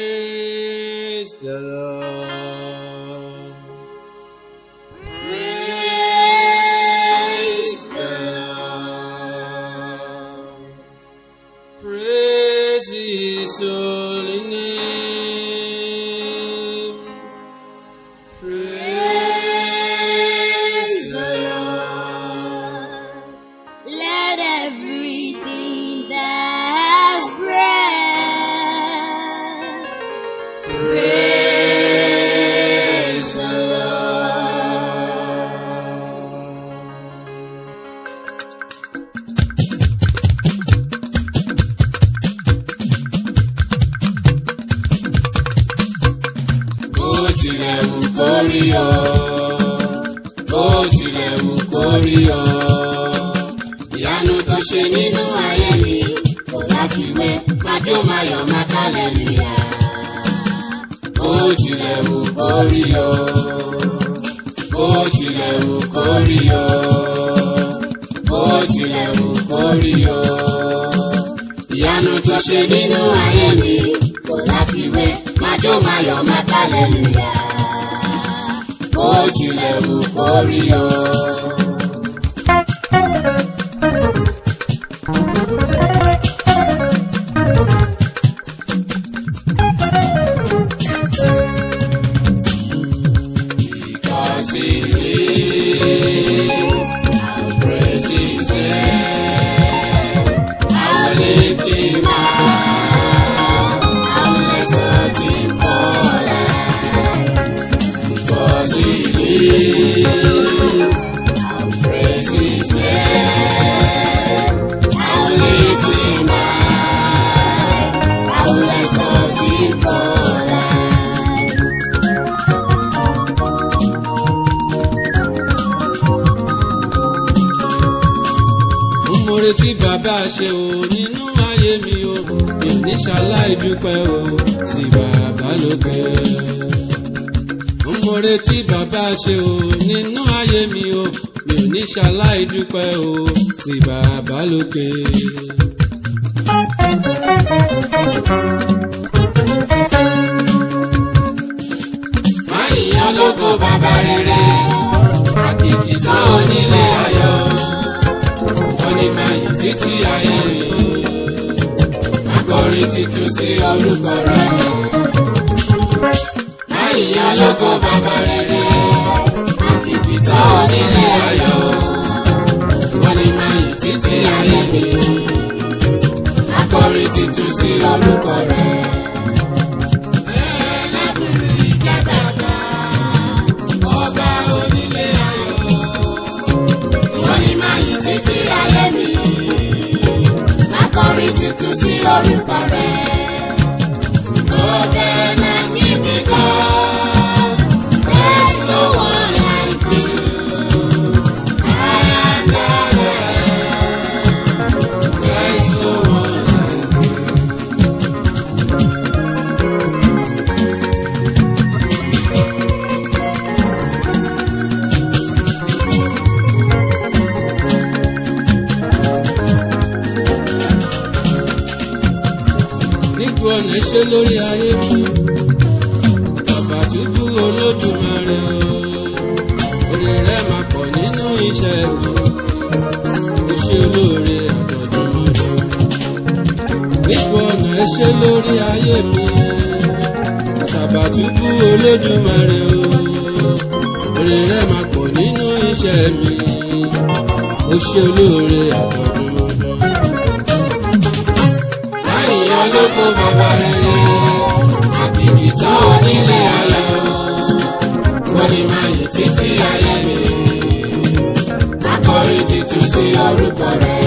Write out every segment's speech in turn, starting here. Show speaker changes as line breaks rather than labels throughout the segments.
Praise the Lord. Praise the Lord. Praise His holy name. Praise the Lord.
Let everything that has breath praise the Lord. Bó tilẹ̀ wù kó rí o, bó tilẹ̀ wù kó rí o, ìyanu tó ṣe nínú ayé mi kò láfiwé, májó máyọ̀ máa kálẹ̀lúyà. Bó tilẹ̀ wù kó rí o, bó tilẹ̀ wù kó rí o, bó tilẹ̀ wù kó rí o, ìyanu tó ṣe nínú ayé mi kò láfiwé, májó máyọ̀ máa kálẹ̀lúyà. Bó tilẹ̀ wù kó rí o. Because He lives, I'll praise His name. I'll lift Him up, I'll exalt Him for life. Because He lives, I'll praise His name. I'll lift Him up, I'll exalt Him for life.
Mo retí bàbá ṣe o nínú ayé mi o, mi ò ní ṣaláì dúpẹ́ o sí bàbá lókè. Mo retí bàbá ṣe o nínú ayé mi o, mi ò ní ṣaláì dúpẹ́ o sí bàbá lókè.
Máa yìnyín lógo bàbá rere, àkìkì tán onílé ayọ̀.
Fọ́nì máa yìn títí ayé rìn,
Akọrin titun sí orúkọ rẹ̀. Máa yìnyín lógo bàbá rere, àkìkì tán onílé ayọ̀.
fọ́nì máa yìn títí ayé rìn.
Akọrin titun sí orúkọ rẹ̀.
Ẹlẹ́bùrú ìjẹ́ bàbá, ọba onílé ayọ̀.
Wọ́n ní máa yìn títí ayé mi. Akọrin titun sí orúkọ rẹ̀. Ọbẹ̀ máa ní mi gan. There's no one like you. I am there. There's no one like you.
Nígbà ọ̀nà ṣe lórí ayé mi, bàbá túbú Olódùmarè o, orí rẹ̀ máa pọ̀ nínú iṣẹ́ mi, ó ṣe olóore àtọ̀dúnmọ́dún. Nígbà ọ̀nà ṣe lórí ayé mi, bàbá túbú Olódùmarè o, orí rẹ̀ máa pọ̀ nínú iṣẹ́ mi, ó ṣe olóore àtọ̀dúnmọ́dún.
Láyìnyín lógo bàbá rere, àkìkì tán onílé ayọ̀. Wọ́n ní máa yìn títí ayé mi. Akọrin titun sí orúkọ rẹ̀.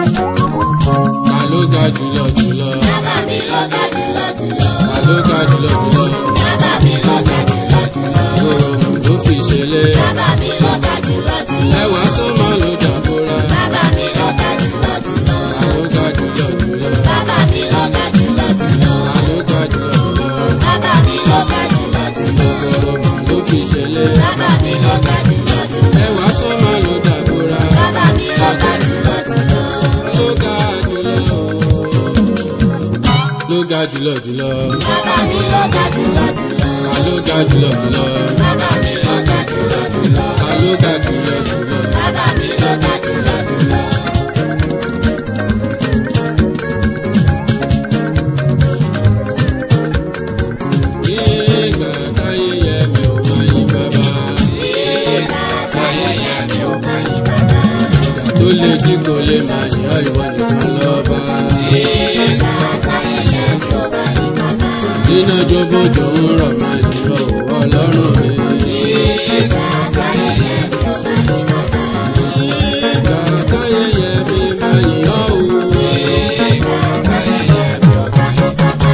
Ta ló ga jùlọ jùlọ?
Bàbá mi ló ga jùlọ jùlọ.
Ta ló ga jùlọ jùlọ?
Bàbá mi ló ga jùlọ jùlọ.
Òròmù ló fi ṣẹlẹ̀.
Bàbá mi ló ga jùlọ jùlọ.
Ẹwà sọ́mọ ló dàbora.
Bàbá mi ló ga jùlọ jùlọ.
Ta ló ga jùlọ jùlọ?
Bàbá mi ló ga jùlọ jùlọ.
Ta ló ga jùlọ jùlọ?
Bàbá mi ló ga jùlọ jùlọ.
Òròmù ló fi ṣẹlẹ̀.
Bàbá mi ló ga jùlọ jùlọ.
Ẹwà sọ́mọ ló dàbora.
Bàbá mi ló ga jùlọ
ga jùlọ jùlọ.
Bàbá mi ló ga jùlọ jùlọ.
Ta ló ga jùlọ jùlọ.
Bàbá mi ló ga jùlọ jùlọ.
Ta ló ga jùlọ jùlọ.
Bàbá mi ló ga jùlọ jùlọ.
Nígbà táyé yẹ mi ò máa yìn bàbá.
Nígbà táyé yẹ mi ò máa yìn bàbá.
Tó lè tí kò lè máa yìn ọ́ ìwọ nìkan lọ́ba.
Nígbà táyé yẹ mi ò máa yìn bàbá.
Iná jóbójó ń rọ̀ máa yìn ọ́ Ọlọ́run mi.
Nígbà táyé yẹ mi ò máa yìn bàbá.
Nígbà táyé yẹ mi máa yìn ọ́ o.
Nígbà táyé yẹ mi ò máa yìn bàbá.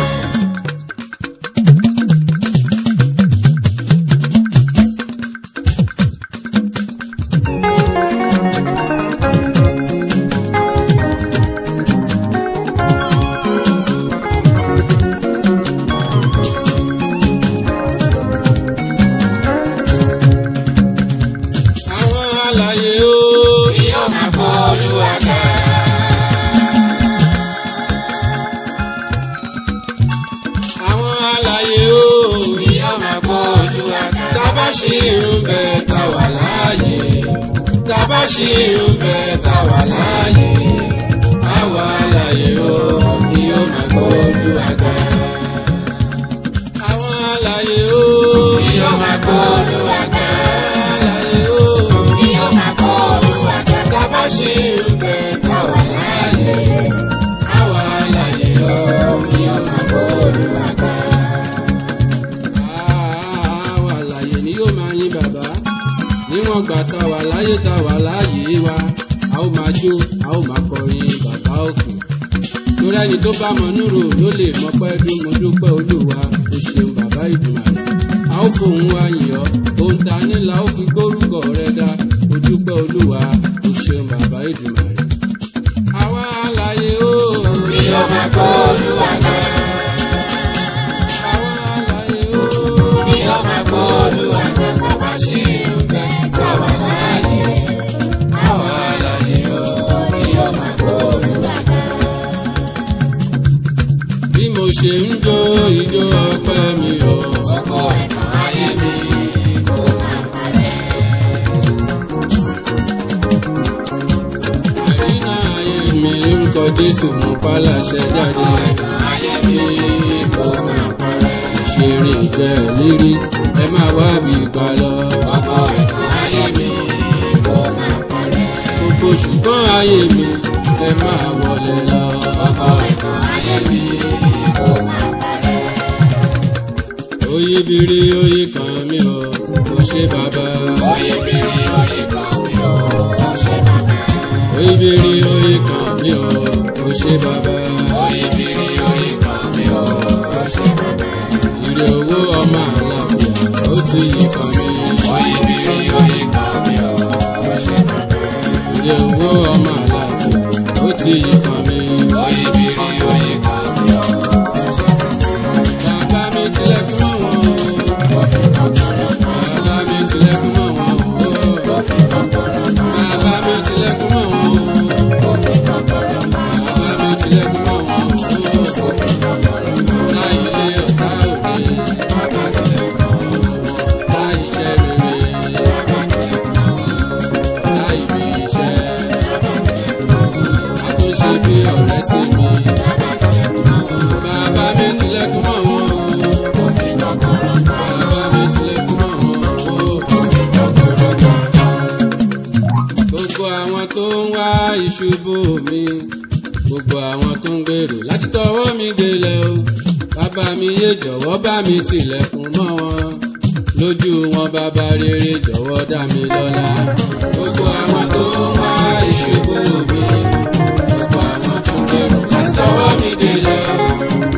Àwọn alààyè o. Yóò máa kọ́ Olúwa ga.
Àwọn alààyè o.
Yóò máa kọ́ Olúwa ga.
Tábà ṣì ń bẹ tá wà láàyè. Tábà ṣì ń bẹ tá wà láàyè. Àwọn alààyè o. Yóò máa gbọ́ Olúwa ga. Àwọn alààyè o.
Yóò máa kọ́ Olúwa ga.
Alààyè o.
Yóò máa kọ́ Olúwa ga.
Tábà ṣì ń bẹ tá wà láàyè. Àwọn alààyè o.
Yóò máa kọ́ Olúwa ga.
Àwọn alààyè ni yóò máa yìn bàbá. Níwọ̀n gbà tá wà láyé tá wà láàyè wa. A ó máa jó, a ó máa kọrin bàbá òkè. Torí ẹni tó bá mọ núrò ló lè mọpẹ́ dún mo dúpẹ́ Olúwa. O ṣeun bàbá Ìdùmarè. A ó fòun wá yìn ọ́. Ohun ta ní la ó fi gbórúkọ rẹ dá. O dúpẹ́ Olúwa. O ṣeun bàbá Ìdùmarè. Àwa alààyè o.
Yóò máa kọ́ Olúwa ga.
Àwa alààyè o.
Yóò máa kọ́ Olúwa ga. Bàbá ṣì ń bẹ tá wà láàyè.
Àwa alààyè o.
Yóò máa kọ́ Olúwa ga.
Bí mo ṣe ń jó ijó ọpẹ́ mi o.
Gbogbo ẹ̀kan ayé mi kò máa parẹ́.
Àrínà ayé mi lórúkọ Jésù mú pálàṣẹ jáde.
Ẹ̀kan ayé mi kò máa parẹ́.
Ṣèrìn jẹ́ lírí ẹ máa wá bí gbà lọ.
Gbogbo ẹ̀kan ayé mi kò máa parẹ́.
Gbogbo ṣùgbọ́n ayé mi ẹ máa wọlé lọ.
Gbogbo ẹ̀kan ayé mi kò máa parẹ́.
Oyè bìrì oyè kan mi o, kò ṣe bàbá.
Oyè bìrì oyè kan mi ò ṣe bàbá.
Oyè bìrì oyè kan mi o, kò ṣe bàbá.
Oyè bìrì oyè kan mi ò ṣe bàbá.
Ire owó ọmọ àlàfo ó ti yí kan mi.
Oyè bìrì oyè kan mi ò ṣe bàbá.
Ire owó ọmọ àlàfo ó ti yí kan mi.
Oyè bìrì oyè kan mi ò ṣe bàbá.
Bàbá mi tilẹ̀kùn mọ́ wọn o.
Mo fi kọ́kọ́rọ́ kan.
Bàbá mi tilẹ̀kùn mọ́ wọn o.
Mo fi kọ́kọ́rọ́ kan.
Bàbá mi tilẹ̀kùn mọ́ wọn o.
Mo fi kọ́kọ́rọ́ kan.
Bàbá mi tilẹ̀kùn mọ́ wọn o.
Mo fi kọ́kọ́rọ́ kan.
Láì ilé ọ̀tá òde.
Bàbá tilẹ̀ kan.
Láì iṣẹ́ rere.
Bàbá tilẹ̀ kan.
Láì bí iṣẹ́.
Bàbá tilẹ̀ kan.
A tó ṣe bí ọ̀rẹ́ sí mi.
Bàbá tilẹ̀ kan.
Bàbá mi tilẹ̀kùn mọ́ wọn o.
Mo fi kọ́kọ́rọ́ kan.
Bàbá mi tilẹ̀kùn mọ́ wọn o.
Mo fi kọ́kọ́rọ́ kan.
Gbogbo àwọn tó ń wá ìṣubú mi. Gbogbo àwọn tó ń gbèrò láti tọwọ́ mi délẹ̀ o. Bàbá mi yé jọ̀wọ́ bá mi tilẹ̀kùn mọ́ wọn. Lójú wọn bàbá rere jọ̀wọ́ dá mi lọ́lá. Gbogbo àwọn tó ń wá ìṣubú mi. Gbogbo àwọn tó ń gbèrò láti tọwọ́ mi délẹ̀ o.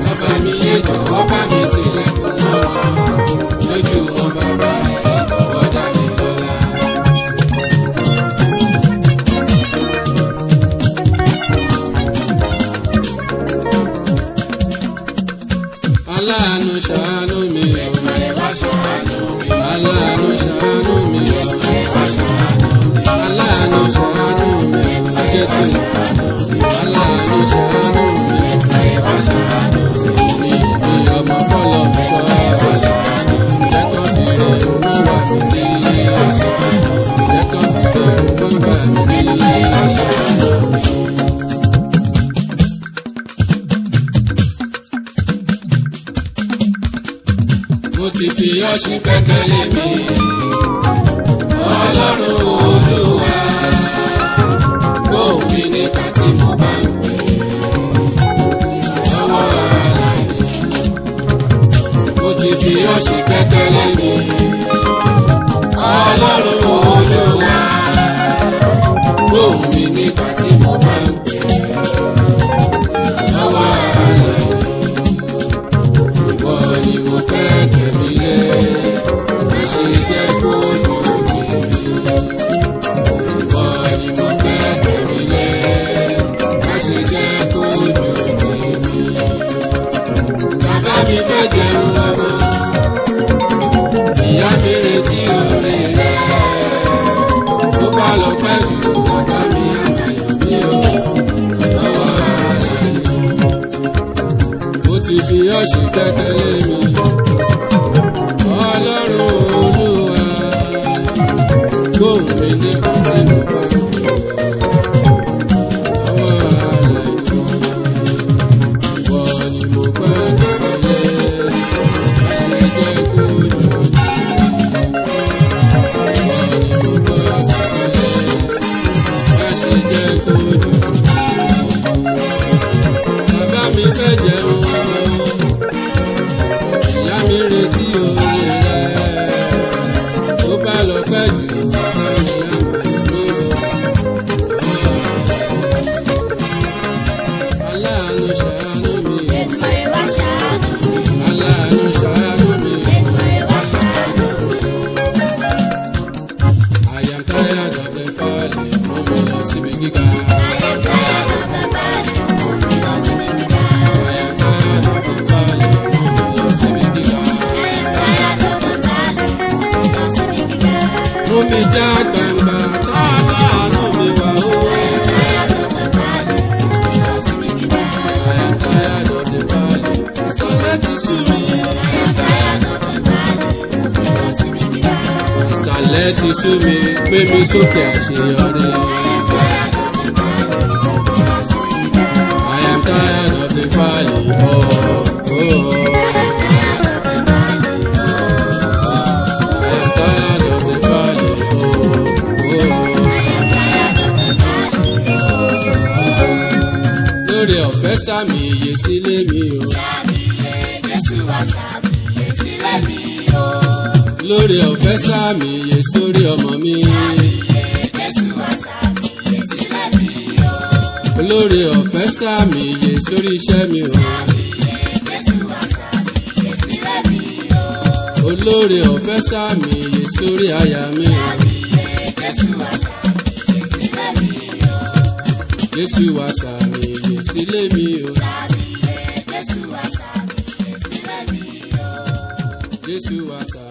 Bàbá mi yé jọ̀wọ́ bá mi tilẹ̀kùn mọ́ wọn. Lójú wọn bàbá rere jọ̀wọ́ dá mi lọ́lá. Aláàánú ṣàánú mi o.
Ètùmàrè wá ṣàánú mi.
Aláàánú ṣàánú mi o.
Ètùmàrè wá ṣàánú mi.
Aláàánú ṣàánú mi o. Jésù. Aláàánú ṣàánú mi.
Ètùmàrè wá ṣàánú mi.
ọ̀sìn gbẹ́kẹ̀lé mi ọlọ́run olúwa gbóhùn mi nígbà tí mo bá ń pè lọ́wọ́ aláìní mo ti fi ọ̀sìn gbẹ́kẹ̀lé mi ọlọ́run olúwa gbóhùn mi nígbà tí mo bá ń pè lọ́wọ́ aláìní ìwọ ni mo gbẹ́kẹ̀ mi lé má ṣe jẹ́ kó lójú mi ìwọ ni mo gbẹ́kẹ̀ mi lé má ṣe jẹ́ kó lójú mi bàbá mi fẹ́ jẹun ọmọ ìyá mi retí oore rẹ̀ tó bá lọ pẹ́ jù bàbá mi àmàyàn mi ò lọ́wọ́ aláìní mo ti fi ọ̀sìn gbẹ́kẹ̀lé mi ọlọ́run olúwa gbóhùn mi nígbà tí mo bá ń pè lọ́wọ́ aláìní ìwọ ni mo gbẹ́kẹ̀lé má ṣe jẹ́ kó lójú mi ìwọ ni mo gbẹ́kẹ̀lé má ṣe jẹ́ kó lójú mi bàbá mi fẹ́ jẹun ọmọ ìyá mi retí oore rẹ̀ tó bá lọ pẹ́ jù bàbá mi àmàlà mi ò aláàánú ṣàánú mi
Èdùmàrè wá ṣàánú mi.
aláàánú ṣàánú mi
Èdùmàrè wá ṣàánú mi.
I am tired of the valley mo mi lọ síbi gíga
I am tired of the valley, mo mi lọ síbi gíga.
I am tired of the valley mo mi lọ síbi gíga
I am tired of the valley, mo mi lọ síbi gíga.
mo mi já gbangba tá aláàánú mi wà ó.
I am tired of the valley, mo mi lọ síbi gíga.
I am tired of the valley. Ìsàlẹ̀ ti sú mi.
I am tired of the valley, mo mi lọ síbi gíga.
Ìsàlẹ̀ ti sú mi. Gbé mi sókè àṣeyọrí.
I am tired of the valley,
I am tired of the valley. Oh, oh. I am tired of the valley. Oh, oh. Lórí ọ̀fẹ́ sàmì iye sílé mi o.
Jésù wá ṣàmìyè sílẹ̀ mi o.
Lórí ọ̀fẹ́ sàmì iye sórí ọmọ mi.
Jésù wá ṣàmìyè sílẹ̀ mi o.
Lórí ọ̀fẹ́ sàmì iye sórí iṣẹ́ mi o.
Jésù wá ṣàmìyè sílẹ̀ mi o.
Olórí ọ̀fẹ́ sàmì iye sórí aya mi o.
Jésù wá ṣàmìyè sílẹ̀ mi o.
Jésù wá sàmì iye sílé mi o.
Jésù wá ṣàmìyè sílẹ̀ mi o.
Jésù wá sàmì.